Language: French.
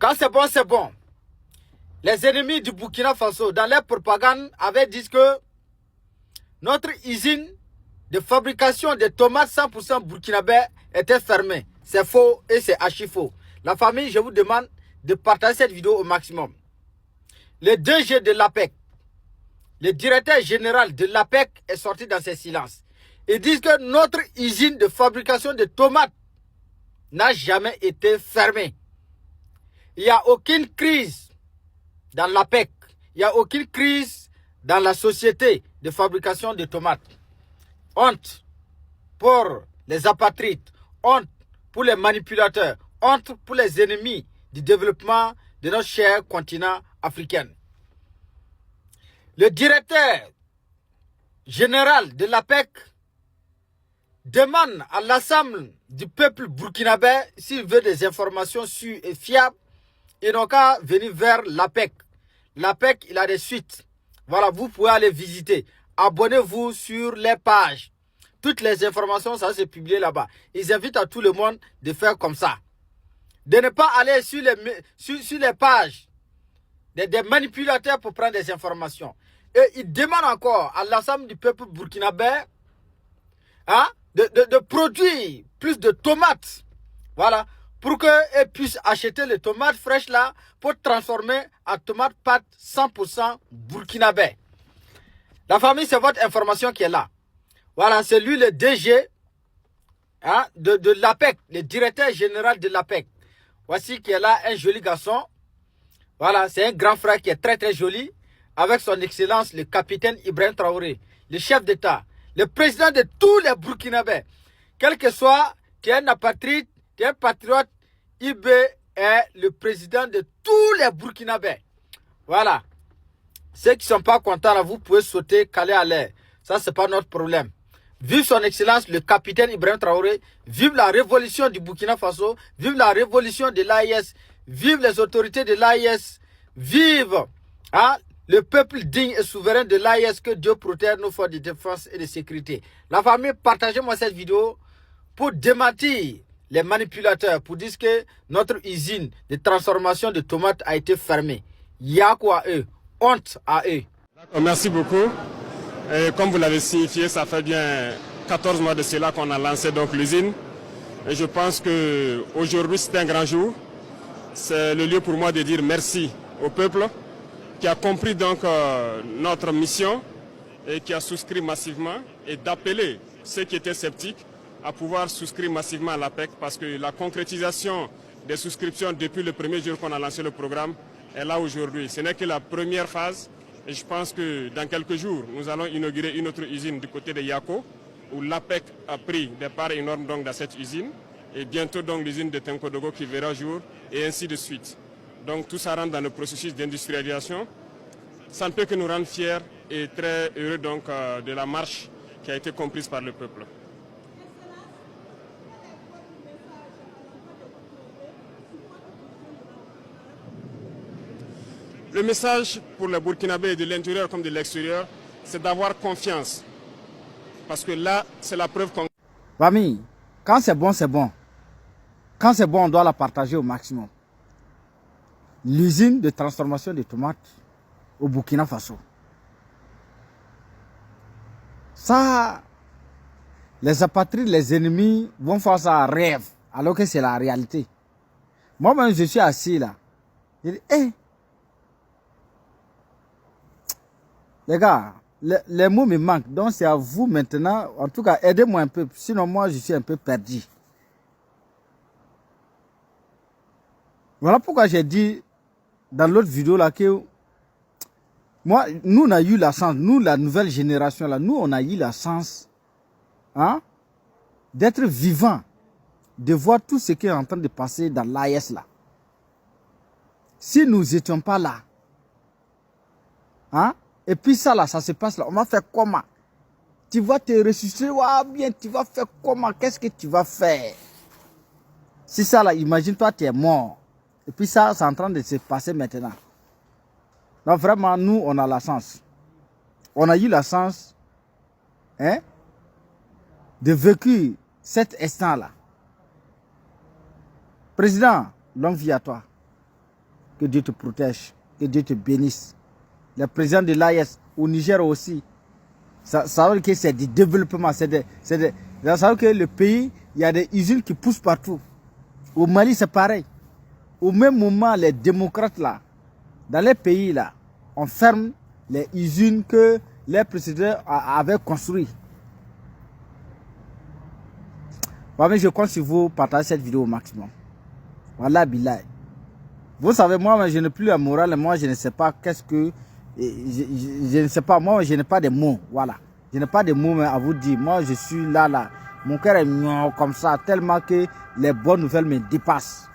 Quand c'est bon, c'est bon. Les ennemis du Burkina Faso, dans leur propagande, avaient dit que notre usine de fabrication de tomates 100% burkinabè était fermée. C'est faux et c'est archi faux. La famille, je vous demande de partager cette vidéo au maximum. Le DG de l'APEC, le directeur général de l'APEC est sorti dans ses silences. Ils disent que notre usine de fabrication de tomates n'a jamais été fermée. Il n'y a aucune crise dans l'APEC. Il n'y a aucune crise dans la société de fabrication de tomates. Honte pour les apatrides, honte pour les manipulateurs, honte pour les ennemis du développement de notre cher continent africain. Le directeur général de l'APEC demande à l'ensemble du peuple burkinabè s'il veut des informations sûres et fiables. Ils n'ont qu'à venir vers l'APEC. L'APEC, il a des suites. Voilà, vous pouvez aller visiter. Abonnez-vous sur les pages. Toutes les informations, ça c'est publié là-bas. Ils invitent à tout le monde de faire comme ça. De ne pas aller sur les pages des manipulateurs pour prendre des informations. Et ils demandent encore à l'ensemble du peuple burkinabè de produire plus de tomates. Voilà. Pour qu'elles puissent acheter les tomates fraîches là pour transformer en tomates pâte 100% burkinabè. La famille, c'est votre information qui est là. Voilà, c'est lui le DG de l'APEC, le directeur général de l'APEC. Voici qui est là, un joli garçon. Voilà, c'est un grand frère qui est très très joli. Avec son excellence, le capitaine Ibrahim Traoré, le chef d'État, le président de tous les Burkinabè. Quel que soit, tu es un apatride, tu es un patriote, IB est le président de tous les Burkinabè. Voilà. Ceux qui ne sont pas contents, là, vous pouvez sauter, caler à l'air. Ça, ce n'est pas notre problème. Vive son excellence, le capitaine Ibrahim Traoré. Vive la révolution du Burkina Faso. Vive la révolution de l'AIS. Vive les autorités de l'AIS. Vive le peuple digne et souverain de l'AIS. Que Dieu protège nos forces de défense et de sécurité. La famille, partagez-moi cette vidéo pour démentir les manipulateurs, pour dire que notre usine de transformation de tomates a été fermée. Y'a quoi à eux? Honte à eux. Merci beaucoup. Et comme vous l'avez signifié, ça fait bien 14 mois de cela qu'on a lancé donc l'usine. Et je pense qu'aujourd'hui c'est un grand jour. C'est le lieu pour moi de dire merci au peuple qui a compris donc notre mission et qui a souscrit massivement, et d'appeler ceux qui étaient sceptiques à pouvoir souscrire massivement à l'APEC, parce que la concrétisation des souscriptions depuis le premier jour qu'on a lancé le programme est là aujourd'hui. Ce n'est que la première phase. Et je pense que dans quelques jours, nous allons inaugurer une autre usine du côté de Yako, où l'APEC a pris des parts énormes donc, dans cette usine. Et bientôt donc l'usine de Tenkodogo qui verra jour, et ainsi de suite. Donc tout ça rentre dans le processus d'industrialisation. Ça ne peut que nous rendre fiers et très heureux donc, de la marche qui a été comprise par le peuple. Le message pour les Burkinabés de l'intérieur comme de l'extérieur, c'est d'avoir confiance. Parce que là, c'est la preuve qu'on... Famille, quand c'est bon, c'est bon. Quand c'est bon, on doit la partager au maximum. L'usine de transformation des tomates au Burkina Faso. Ça, les apatrides, les ennemis vont faire ça en rêve, alors que c'est la réalité. Moi-même, je suis assis là. Je dis, hé, les gars, les mots me manquent. Donc c'est à vous maintenant. En tout cas, aidez-moi un peu. Sinon, moi, je suis un peu perdu. Voilà pourquoi j'ai dit dans l'autre vidéo là que moi, nous, on a eu la chance. Nous, la nouvelle génération là, nous, on a eu la chance d'être vivants, de voir tout ce qui est en train de passer dans l'AES là. Si nous n'étions pas là, et puis ça là, ça se passe là. On va faire comment? Tu vas te ressusciter, bien, tu vas faire comment? Qu'est-ce que tu vas faire? Si ça là, imagine-toi, tu es mort. Et puis ça, c'est en train de se passer maintenant. Donc vraiment, nous, on a la chance. On a eu la chance de vécu cet instant là. Président, longue vie à toi. Que Dieu te protège. Que Dieu te bénisse. Le président de l'AES, au Niger aussi, ça veut dire que c'est du développement. Ça veut dire que le pays, il y a des usines qui poussent partout. Au Mali, c'est pareil. Au même moment, les démocrates là, dans les pays là, on ferme les usines que les présidents avaient construites. Moi-même, je compte sur vous partager cette vidéo au maximum. Voilà, Bilal. Vous savez, moi, je n'ai plus la morale. Moi, je ne sais pas qu'est-ce que... Je ne sais pas. Moi, je n'ai pas de mots. Voilà. Je n'ai pas de mots à vous dire. Moi, je suis là. Mon cœur est mignon comme ça, tellement que les bonnes nouvelles me dépassent.